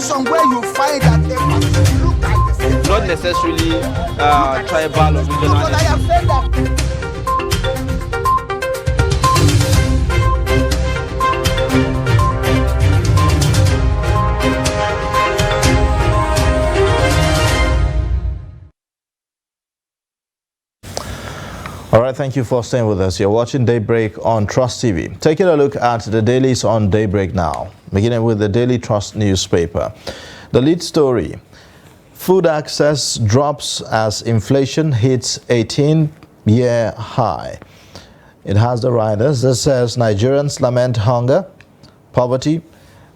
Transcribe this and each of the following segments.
depends on where you find that they must look at the same. Not necessarily tribal or regional. But I have said that. All right, thank you for staying with us. You're watching Daybreak on Trust TV. Taking a look at the dailies on Daybreak now, beginning with the Daily Trust newspaper. The lead story, food access drops as inflation hits 18-year high. It has the riders that says Nigerians lament hunger, poverty,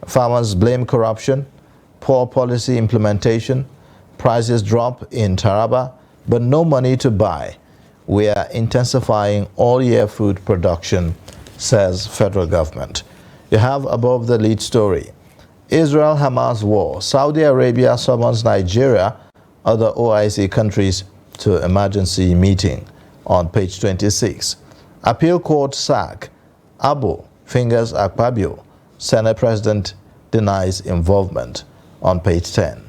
farmers blame corruption, poor policy implementation, prices drop in Taraba, but no money to buy. We are intensifying all-year food production, says federal government. You have above the lead story, Israel-Hamas war. Saudi Arabia summons Nigeria, other OIC countries to emergency meeting on page 26. Appeal court sack. Abu fingers Akpabio. Senate president denies involvement on page 10.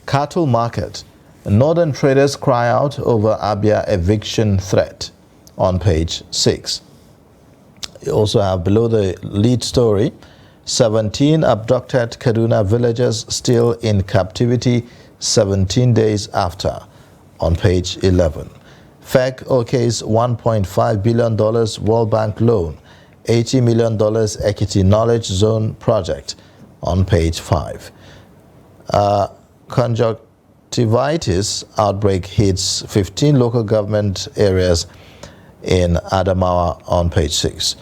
Cattle market. Northern traders cry out over Abia eviction threat on page 6. You also have below the lead story, 17 abducted Kaduna villagers still in captivity 17 days after on page 11. FEC okays $1.5 billion World Bank loan, $80 million Equity Knowledge Zone project on page 5. Conjunctivitis outbreak hits 15 local government areas in Adamawa on page 6.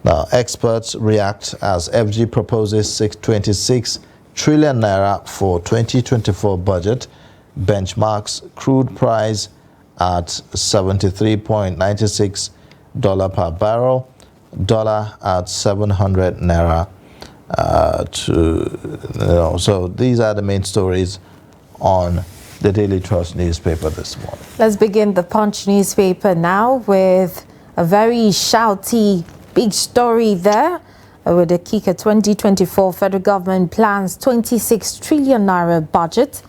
Now, experts react as FG proposes 626 trillion naira for 2024 budget, benchmarks crude price at $73.96 per barrel, dollar at 700 naira so these are the main stories on the Daily Trust newspaper this morning. Let's begin the Punch newspaper now with a very shouty big story there. With the Kika 2024 federal government plans 26 trillion naira budget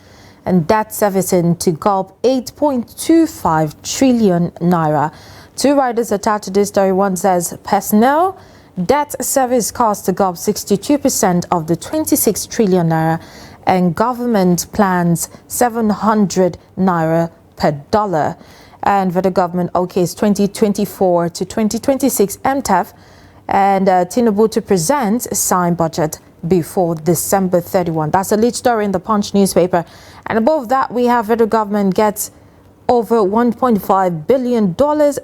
and debt servicing to gulp 8.25 trillion naira. Two writers attached to this story. One says personnel debt service costs to gulp 62% of the 26 trillion naira, and government plans 700 naira per dollar. And for the government, okays 2024 to 2026 MTEF, and Tinubu to present a signed budget before December 31. That's a lead story in the Punch newspaper. And above that, we have federal government gets over $1.5 billion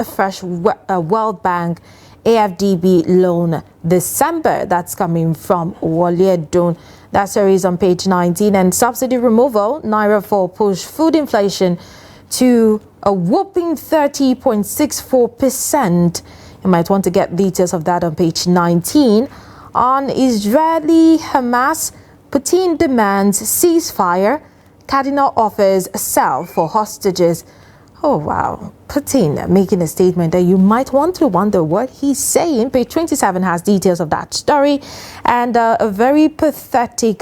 fresh World Bank AFDB loan December. That's coming from Wale Edun. That story is on page 19. And subsidy removal, Naira for push food inflation to a whopping 30.64%. You might want to get details of that on page 19. On Israeli-Hamas, Putin demands ceasefire. Cardinal offers sell for hostages. Oh, wow. Putin making a statement that you might want to wonder what he's saying. Page 27 has details of that story. And a very pathetic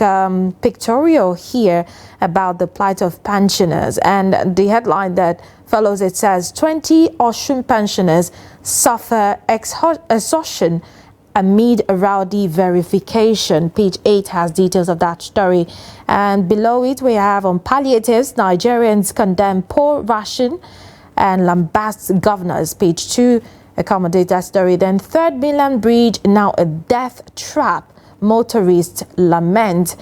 pictorial here about the plight of pensioners. And the headline that follows it says, 20 Osun pensioners suffer exhaustion amid a rowdy verification. Page 8 has details of that story. And below it, we have on palliatives, Nigerians condemn poor ration and lambast governors. Page 2 accommodate that story. Then Third Mainland Bridge, now a death trap. Motorists lament.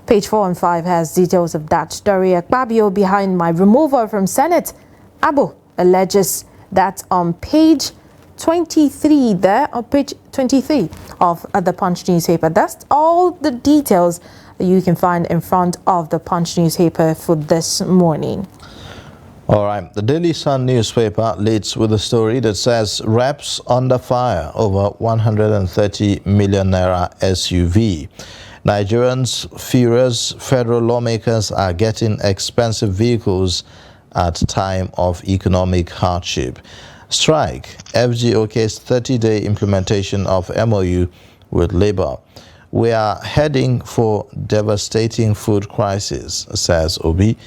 Page 4 and 5 has details of that story. Akpabio behind my removal from Senate. Abu alleges that on page 23 there, on page 23 of the Punch newspaper. That's all the details you can find in front of the Punch newspaper for this morning. All right, the Daily Sun newspaper leads with a story that says reps under fire over 130 million naira SUV. Nigerians furious, federal lawmakers are getting expensive vehicles at time of economic hardship. Strike, FG okays 30-day implementation of MOU with Labour. We are heading for devastating food crisis, says Obi.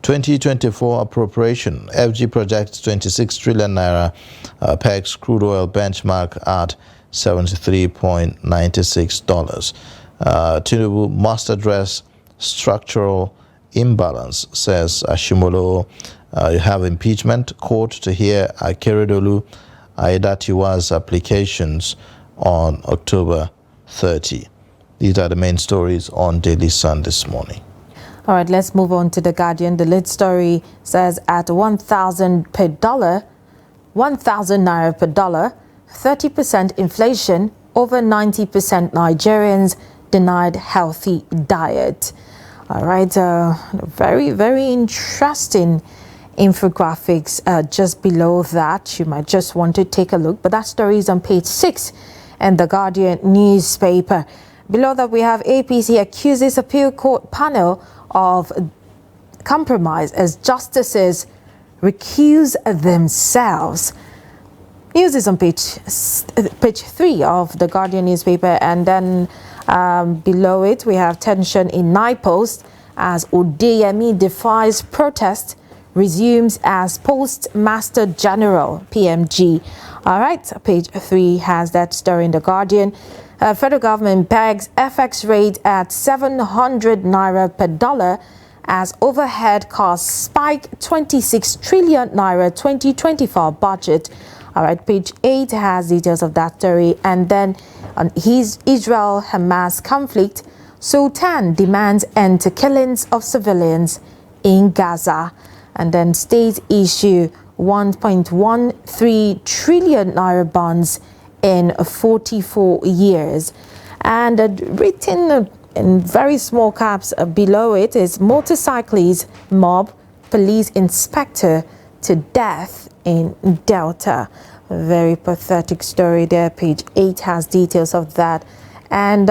2024 appropriation, FG projects 26 trillion naira, pegs crude oil benchmark at $73.96. Tinubu must address structural imbalance, says Ashimolo. You have impeachment court to hear Akeredolu Aiyedatiwa's applications on October 30. These are the main stories on Daily Sun this morning. All right, let's move on to The Guardian. The lead story says at 1,000 per dollar, 1,000 naira per dollar, 30% inflation, over 90% Nigerians denied healthy diet. All right, very, very interesting infographics just below that. You might just want to take a look, but that story is on page 6 in The Guardian newspaper. Below that, we have APC accuses appeal court panel of compromise as justices recuse themselves. News is on page 3 of The Guardian newspaper, and then below it we have tension in NIPOST as Odeyemi defies protest, resumes as Postmaster General, PMG. All right, page 3 has that story in The Guardian. Federal government pegs FX rate at 700 naira per dollar as overhead costs spike 26 trillion naira 2024 budget. All right, page 8 has details of that story. And then on his Israel-Hamas conflict, Sultan demands end to killings of civilians in Gaza. And then state issue 1.13 trillion naira bonds in 44 years. And written in very small caps below it is motorcyclist mob police inspector to death in Delta. A very pathetic story there. Page 8 has details of that. And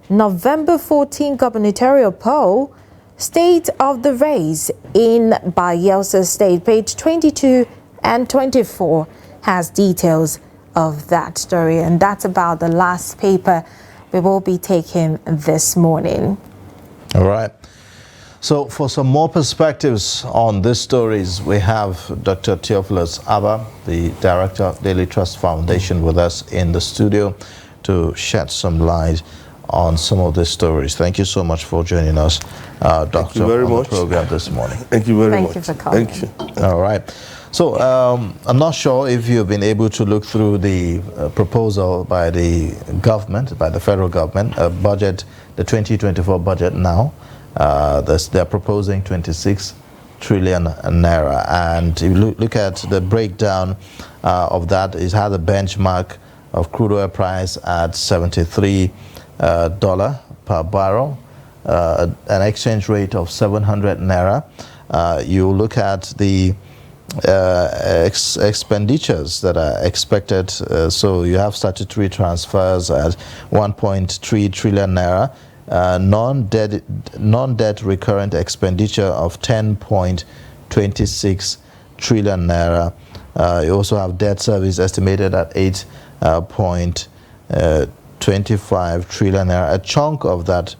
November 14 gubernatorial poll, state of the race in Bayelsa State. Page 22 and 24 has details of that story, and that's about the last paper we will be taking this morning. All right. So for some more perspectives on these stories, we have Dr. Theophilus Abba, the director of Daily Trust Foundation, with us in the studio to shed some light on some of these stories. Thank you so much for joining us, Doctor, Thank you very on much. the program this morning. Thank you very much. Thank you for coming. Thank you. All right. So I'm not sure if you've been able to look through the proposal by the government, by the federal government, budget, the 2024 budget now. They're proposing 26 trillion naira. And if you look at the breakdown of that, it has a benchmark of crude oil price at $73 per barrel, an exchange rate of 700 naira. You look at the expenditures that are expected. So you have statutory transfers at 1.3 trillion naira, non-debt recurrent expenditure of 10.26 trillion naira. You also have debt service estimated at 8.25 trillion naira. A chunk of that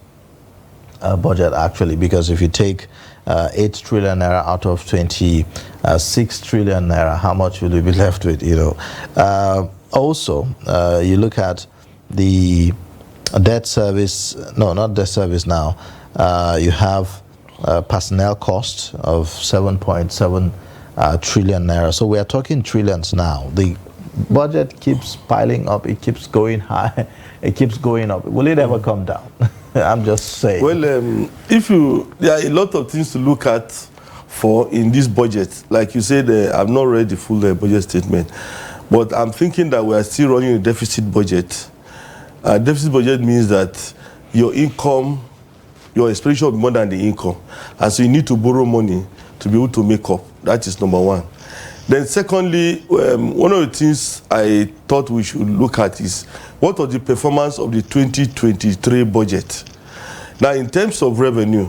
budget, actually, because if you take 8 trillion naira out of 26 trillion naira, how much will you be left with, you know? Also, you look at the debt service, no, not debt service now. You have personnel cost of 7.7 trillion naira. So we are talking trillions now. The budget keeps piling up. It keeps going high. It keeps going up. Will it ever come down? I'm just saying. Well, there are a lot of things to look at in this budget. Like you said, I've not read the full budget statement, but I'm thinking that we are still running a deficit budget. Deficit budget means that your income, your expenditure will be more than the income, and so you need to borrow money to be able to make up. That is number one. Then secondly, one of the things I thought we should look at is what was the performance of the 2023 budget. Now, in terms of revenue,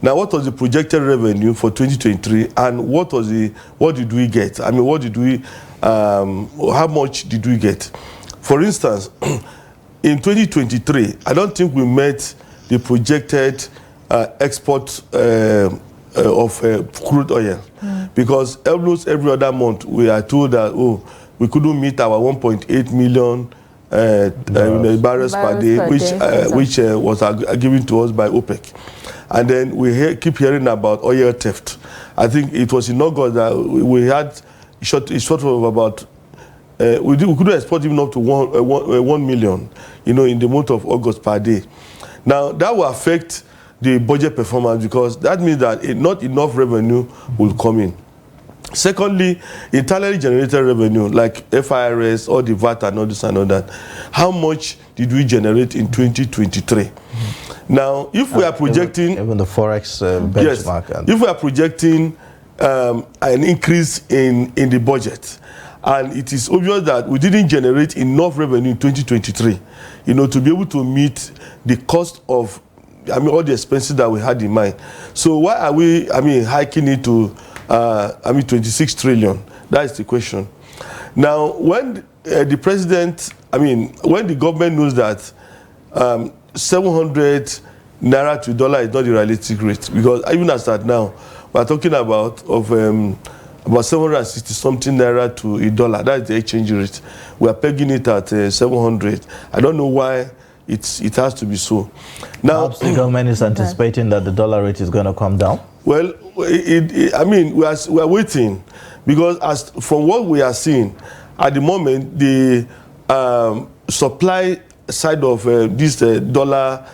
now what was the projected revenue for 2023, and what did we get? I mean, how much did we get? For instance, in 2023, I don't think we met the projected export of crude oil, because almost every other month we are told that we couldn't meet our 1.8 million barrels per day, which was given to us by OPEC. And then we keep hearing about oil theft. I think it was in August that we had short of about we couldn't export even up to 1 million, in the month of August per day. Now that will affect the budget performance, because that means that not enough revenue will come in. Secondly, internally generated revenue like FIRS or the VAT and all this and all that. How much did we generate in 2023? Now, if we are projecting even the forex benchmark, yes, if we are projecting an increase in the budget, and it is obvious that we didn't generate enough revenue in 2023, to be able to meet the cost of, all the expenses that we had in mind. So why are we, hiking it to, 26 trillion? That is the question. Now, when the president, when the government knows that 700 naira to dollar is not the realistic rate, because even as at now, we are talking about 760 something naira to a dollar. That is the exchange rate. We are pegging it at 700. I don't know why it has to be so. Now, perhaps the government is anticipating that the dollar rate is going to come down. Well, we are waiting, because from what we are seeing at the moment, the supply side of this dollar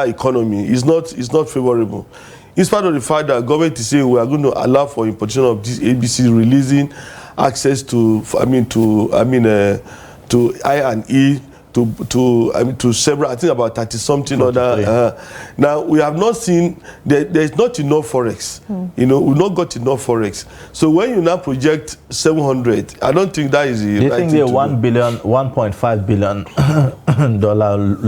economy is not favorable. In spite of the fact that government is saying we are going to allow for importation of this ABC, releasing access to I&E, to several, I think about 30 something other. Now we have not seen there is not enough forex. We've not got enough forex. So when you now project 700, I don't think that is the. Do you think the $1.5 billion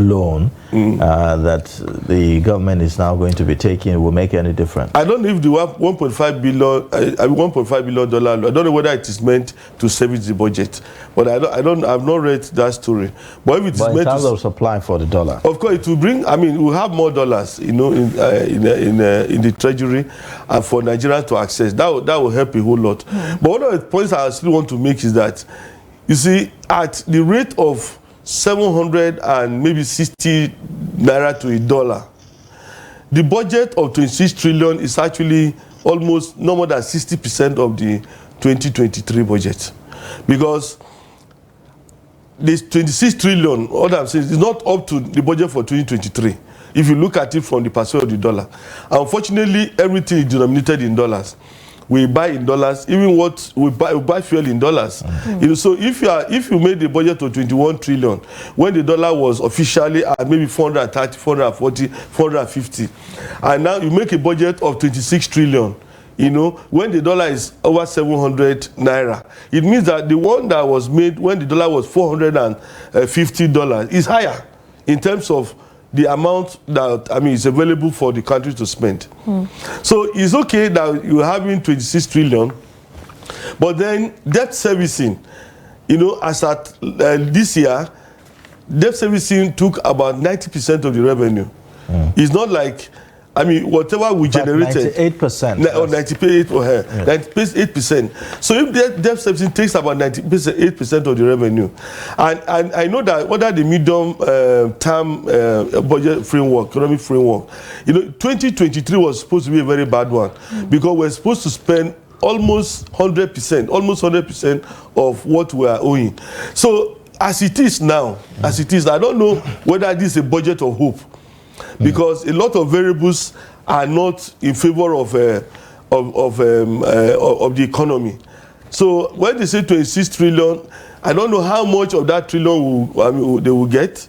loan that the government is now going to be taking will make any difference? I don't know if the $1.5 billion dollar. I don't know whether it is meant to service the budget, but I've not read that story. But if it is meant in terms of supply for the dollar, of course it will bring. We'll have more dollars, in the treasury, and for Nigeria to access. That will help a whole lot. But one of the points I still want to make is that, you see, at the rate of 700 and maybe 60 naira to a dollar, the budget of 26 trillion is actually almost no more than 60% of the 2023 budget, because this 26 trillion, what I'm saying, is not up to the budget for 2023. If you look at it from the perspective of the dollar, unfortunately, everything is denominated in dollars. We buy in dollars, even what we buy fuel in dollars. So if you made the budget of 21 trillion, when the dollar was officially at maybe 430, 440, 450, and now you make a budget of 26 trillion, when the dollar is over 700 naira, it means that the one that was made when the dollar was $450 is higher in terms of the amount that is available for the country to spend. So it's okay that you're having 26 trillion, but then debt servicing, as at this year, debt servicing took about 90% of the revenue. It's not like, whatever we generated, 98%, or 98%. So if debt servicing takes about 98% of the revenue, and I know that whether the medium term budget framework, economic framework, 2023 was supposed to be a very bad one, because we're supposed to spend almost 100% of what we are owing. So as it is now, I don't know whether this is a budget of hope, because a lot of variables are not in favor of the economy. So when they say 26 trillion, I don't know how much of that trillion they will get,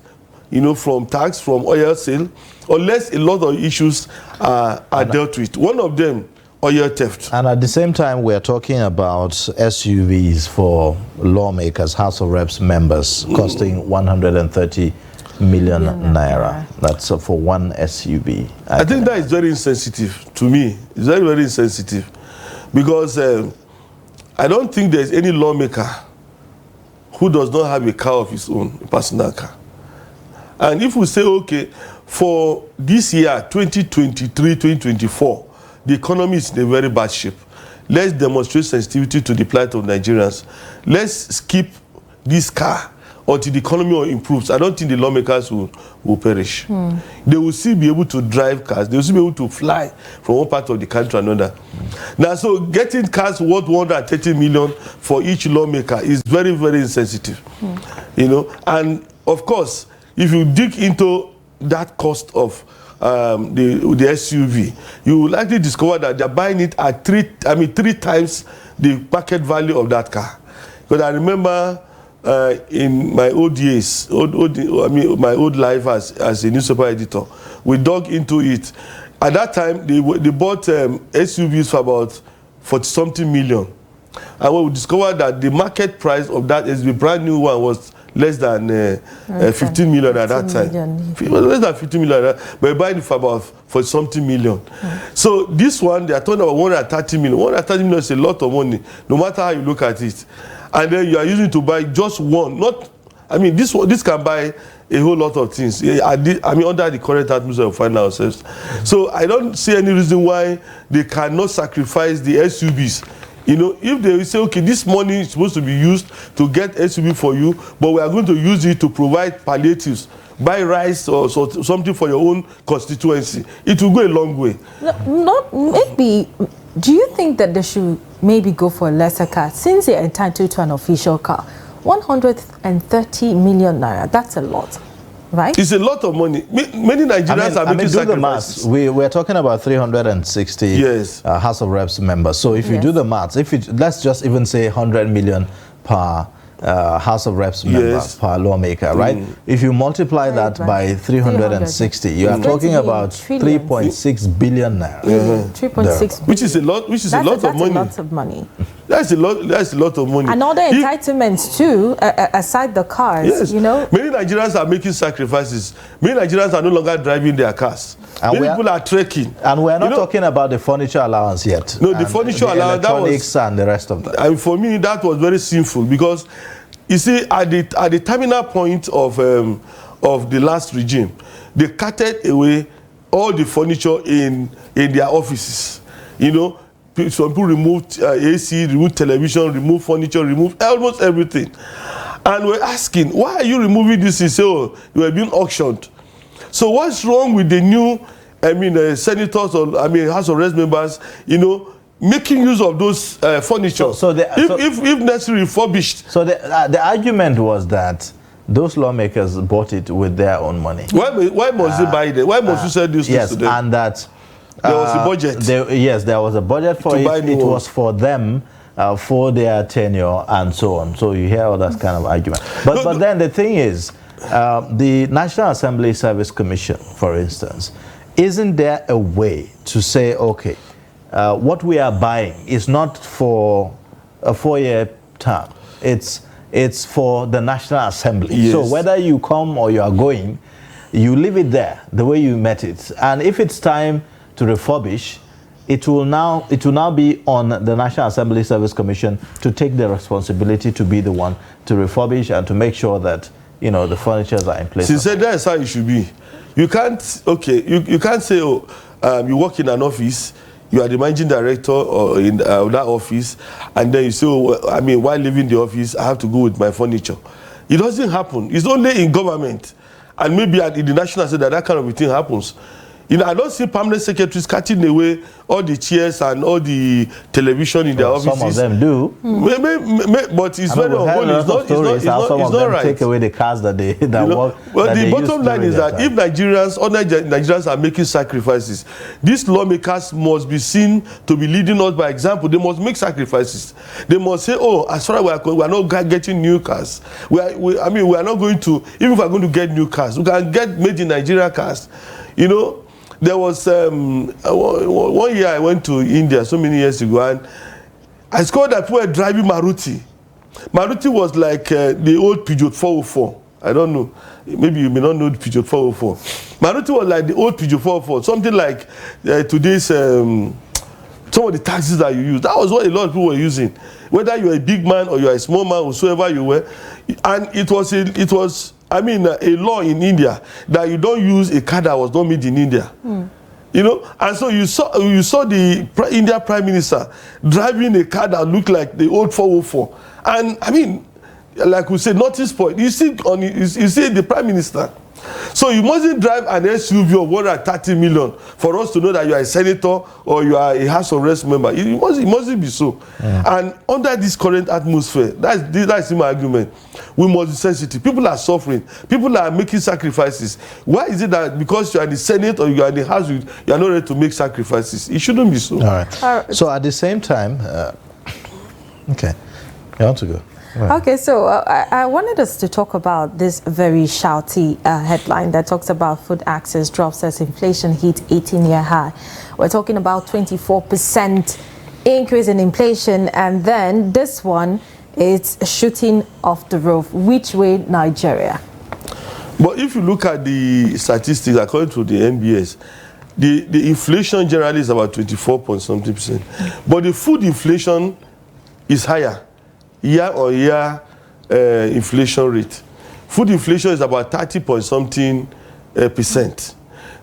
from tax, from oil sale, unless a lot of issues are dealt with. One of them, oil theft. And at the same time, we're talking about SUVs for lawmakers, House of Reps members, costing 130 million naira. That's for one SUV. I think that is very insensitive to me. It's very, very insensitive, because I don't think there's any lawmaker who does not have a car of his own, a personal car. And if we say, okay, for this year, 2023-2024, the economy is in a very bad shape. Let's demonstrate sensitivity to the plight of Nigerians. Let's skip this car until the economy improves. I don't think the lawmakers will perish. They will still be able to drive cars. They will still be able to fly from one part of the country to another. Now, so getting cars worth 130 million for each lawmaker is very, very insensitive. You know, and of course, if you dig into that cost of the SUV, you will likely discover that they're buying it at three times the market value of that car. Because I remember in my old years, my old life as a newspaper editor, we dug into it. At that time, they bought SUVs for about 40-something million. And we discovered that the market price of that SUV, brand new one, was less than 15 million at that time. It was less than 15 million, but we buying it for about 40-something million. So this one, they are talking about 130 million. 130 million is a lot of money, no matter how you look at it. And then you are using to buy just one. This can buy a whole lot of things. Under the current atmosphere we find ourselves. So I don't see any reason why they cannot sacrifice the SUVs. You know, if they say, okay, this money is supposed to be used to get SUV for you, but we are going to use it to provide palliatives, buy rice or something for your own constituency, it will go a long way. Do you think that they should maybe go for a lesser car since they're entitled to an official car? 130 million naira, that's a lot, right? It's a lot of money. Many Nigerians are making sacrifices. We're talking about 360 House of Reps members. So if you do the maths, let's just even say 100 million per House of Reps member per lawmaker, right? If you multiply that by 360, you are talking about 3.6 billion naira. 3.6, which is a lot. Which is a lot of money. That's a lot of money. That's a lot of money. And other entitlements too, aside the cars. You know, many Nigerians are making sacrifices. Many Nigerians are no longer driving their cars. And many people are trekking. And we are not talking about the furniture allowance yet. No, the furniture allowance, electronics and the rest of that. And for me, that was very sinful because, you see, at the terminal point of the last regime, they carted away all the furniture in their offices. You know, some people removed AC, removed television, removed furniture, removed almost everything. And we're asking, why are you removing this? He said, oh, you were being auctioned. So what's wrong with the new, senators or House of Reps members, you know, making use of those furniture? If necessary, refurbished. So the argument was that those lawmakers bought it with their own money. Why must they buy it? Why must you sell this to them? And that there was a budget. There was a budget for it. It was for them. For their tenure and so on. So you hear all that kind of argument. But then the thing is, the National Assembly Service Commission, for instance, isn't there a way to say, okay, what we are buying is not for a 4-year term. It's for the National Assembly. Yes. So whether you come or you are going, you leave it there the way you met it. And if it's time to refurbish, it will now be on the National Assembly Service Commission to take the responsibility to be the one to refurbish and to make sure that, you know, the furnitures are in place. She said that's how it should be. You can't, you can't say, oh, you work in an office, you are the managing director or in that office, and then you say, oh, while leaving the office, I have to go with my furniture. It doesn't happen. It's only in government, and maybe in the national state that kind of thing happens. You know, I don't see permanent secretaries cutting away all the chairs and all the television in their offices. Some of them do. But it's very unholy. It's not right. Take away the cars that they work. But the bottom line is that if other Nigerians are making sacrifices, these lawmakers must be seen to be leading us by example. They must make sacrifices. They must say, oh, as far as we are not getting new cars. We are not going to, even if we are going to get new cars, we can get made in Nigeria cars. You know, there was one year I went to India so many years ago, and I discovered that people were driving Maruti. Maruti was like the old Peugeot 404. I don't know. Maybe you may not know the Peugeot 404. Maruti was like the old Peugeot 404, something like today's some of the taxes that you use. That was what a lot of people were using. Whether you're a big man or you're a small man, whosoever you were. And it was a law in India that you don't use a car that was not made in India. You know, and so you saw the India Prime Minister driving a car that looked like the old 404. And I mean, like we said, notice point. You see the Prime Minister. So you mustn't drive an SUV of 130 million for us to know that you are a senator or you are a House of Reps member. It mustn't be so. And under this current atmosphere, that's my argument. We must be sensitive. People are suffering. People are making sacrifices. Why is it that because you are in the Senate or you are in the House, you are not ready to make sacrifices? It shouldn't be so. All right. So at the same time, okay, you want to go? Right. Okay, so I wanted us to talk about this very shouty headline that talks about food access drops as inflation hit 18-year high. We're talking about 24% increase in inflation, and then this one is shooting off the roof. Which way, Nigeria? But if you look at the statistics, according to the NBS, the inflation generally is about 24.something%. But the food inflation is higher. Year-on-year inflation rate. Food inflation is about 30.something%,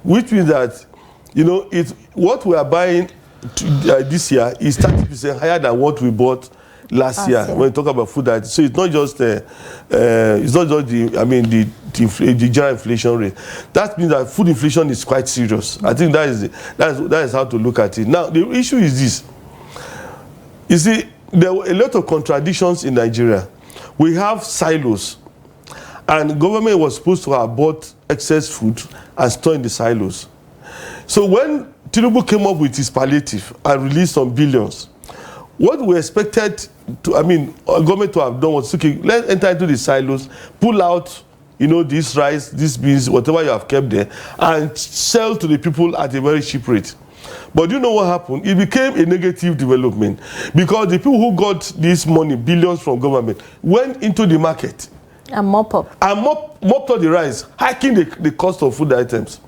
which means that, you know, what we are buying this year is 30% higher than what we bought last year when we talk about food items. So it's not just the general inflation rate. That means that food inflation is quite serious. I think that is how to look at it. Now the issue is this. You see, there were a lot of contradictions in Nigeria. We have silos, and the government was supposed to have bought excess food and stored in the silos. So when Tinubu came up with his palliative and released some billions, what we expected government to have done was, okay, let's enter into the silos, pull out, you know, this rice, this beans, whatever you have kept there, and sell to the people at a very cheap rate. But you know what happened? It became a negative development because the people who got this money, billions from government, went into the market and mopped up the rice, hiking the cost of food items.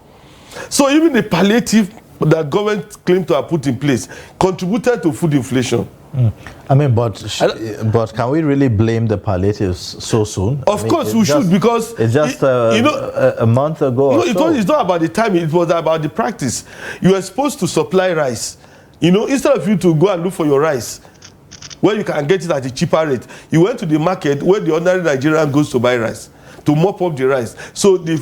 So even the palliative that government claimed to have put in place contributed to food inflation. I mean, but can we really blame the palliatives so soon? Of course we should, because it's just a month ago. No, it's not about the timing, it was about the practice. You are supposed to supply rice. You know, instead of you to go and look for your rice where you can get it at a cheaper rate, you went to the market where the ordinary Nigerian goes to buy rice, to mop up the rice. So the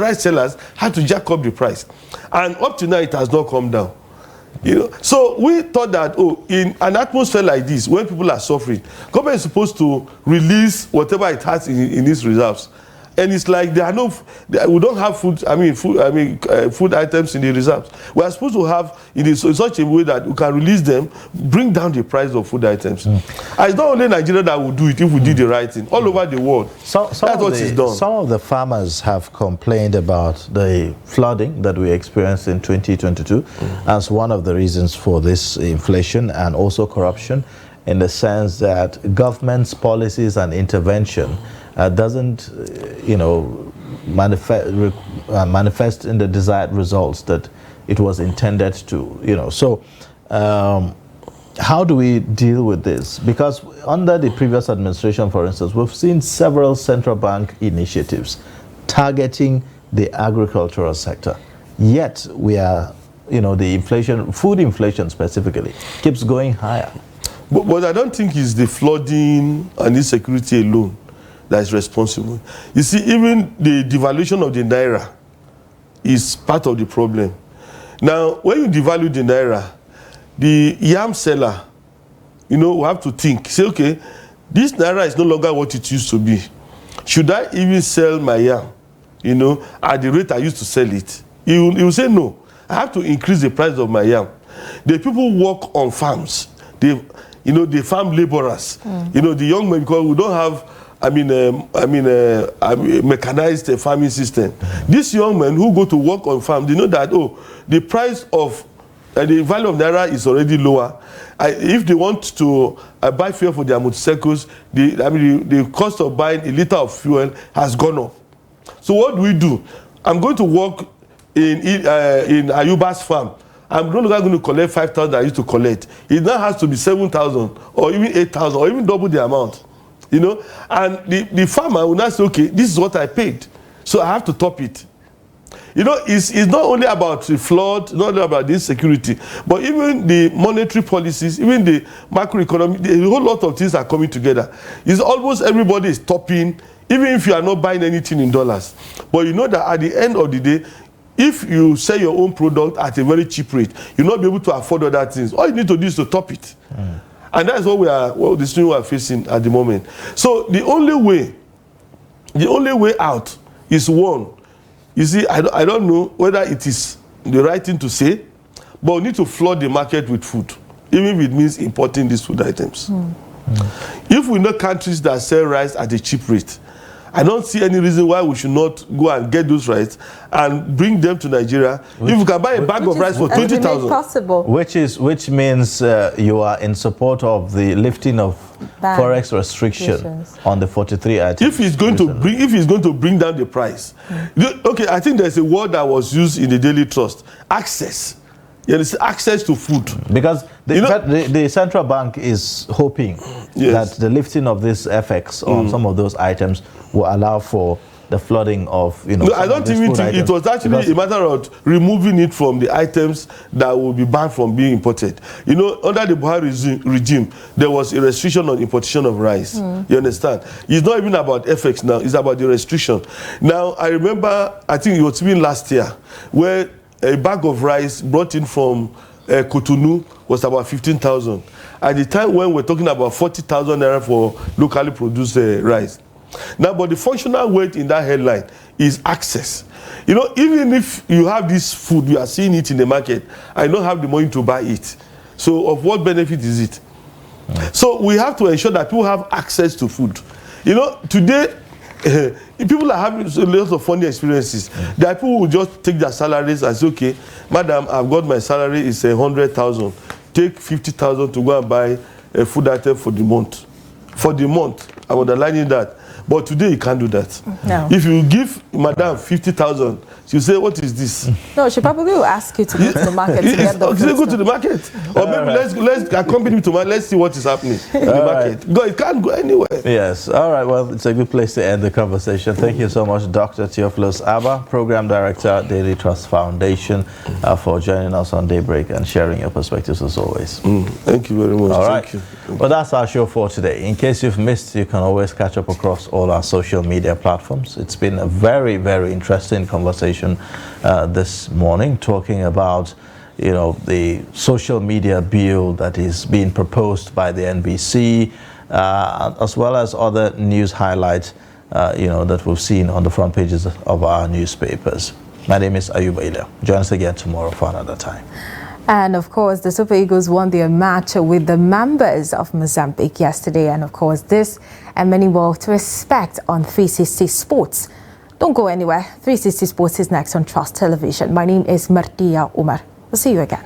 rice sellers had to jack up the price, and up to now it has not come down. You know, so we thought that, in an atmosphere like this, when people are suffering, government is supposed to release whatever it has in its reserves, and it's like we don't have food items in the reserves. We are supposed to have in such a way that we can release them, bring down the price of food items. And it's not only Nigeria that will do it if we did the right thing. All over the world, that's what is done. Some of the farmers have complained about the flooding that we experienced in 2022 as one of the reasons for this inflation, and also corruption, in the sense that government's policies and intervention doesn't, manifest in the desired results that it was intended to, So how do we deal with this? Because under the previous administration, for instance, we've seen several central bank initiatives targeting the agricultural sector. Yet we are, the inflation, food inflation specifically, keeps going higher. But I don't think it's the flooding and insecurity alone that is responsible. You see, even the devaluation of the naira is part of the problem. Now, when you devalue the naira, the yam seller, we have to think, say, okay, this naira is no longer what it used to be. Should I even sell my yam, at the rate I used to sell it? He will say, no, I have to increase the price of my yam. The people who work on farms, the farm laborers, the young men, because we don't have mechanized farming system. These young men who go to work on farm, they know that, the price of the value of naira is already lower. If they want to buy fuel for their motorcycles, the cost of buying a liter of fuel has gone up. So what do? I'm going to work in Ayuba's farm, I'm no longer going to collect 5,000 I used to collect. It now has to be 7,000 or even 8,000 or even double the amount. You know, and the farmer will now say, okay, this is what I paid, so I have to top it. You know, it's not only about the flood, not only about the insecurity, but even the monetary policies, even the macroeconomic, a whole lot of things are coming together. It's almost everybody is topping, even if you are not buying anything in dollars. But you know that at the end of the day, if you sell your own product at a very cheap rate, you'll not be able to afford other things. All you need to do is to top it. And that's what the situation we are facing at the moment. So the only way out is one. You see, I don't know whether it is the right thing to say, but we need to flood the market with food, even if it means importing these food items. If we know countries that sell rice at a cheap rate, I don't see any reason why we should not go and get those rice and bring them to Nigeria. If you can buy a bag of rice for 20,000, possible. Which means you are in support of the lifting of forex restrictions on the 43 items. If he's going to bring down the price, okay. I think there's a word that was used in the Daily Trust: access. Yes, access to food. Because the central bank is hoping that the lifting of this FX on some of those items will allow for the flooding of, you know. No, I don't think it was actually a matter of removing it from the items that will be banned from being imported. You know, under the Buhari regime, there was a restriction on importation of rice. You understand? It's not even about FX now, it's about the restriction. Now, I remember, I think it was even last year, where a bag of rice brought in from Cotonou was about 15,000. At the time when we're talking about 40,000 naira for locally produced rice. Now, but the functional weight in that headline is access. You know, even if you have this food, you are seeing it in the market, I don't have the money to buy it. So of what benefit is it? So we have to ensure that people have access to food. You know, today, people are having a lot of funny experiences. There are people who just take their salaries and say, okay, madam, I've got my salary is 100,000. Take 50,000 to go and buy a food item for the month. For the month, I'm underlining that. But today you can't do that. No. If you give madam 50,000, she'll say, what is this? No, she probably will ask you to go to the market to get the food. Go to the market. Or maybe let's accompany me to market. Let's see what is happening in the market. Go, it can't go anywhere. Yes. All right. Well, it's a good place to end the conversation. Thank you so much, Dr. Theophilus Abba, Program Director, Daily Trust Foundation, for joining us on Daybreak and sharing your perspectives as always. Thank you very much. All right. Thank you. Well, that's our show for today. In case you've missed, you can always catch up across all our social media platforms. It's been a very, very interesting conversation this morning, talking about, you know, the social media bill that is being proposed by the NBC, as well as other news highlights, you know, that we've seen on the front pages of our newspapers. My name is Ayub Aila. Join us again tomorrow for another time. And of course, the Super Eagles won their match with the members of Mozambique yesterday. And of course, this and many more to expect on 360 Sports. Don't go anywhere. 360 Sports is next on Trust Television. My name is Martia Umar. We'll see you again.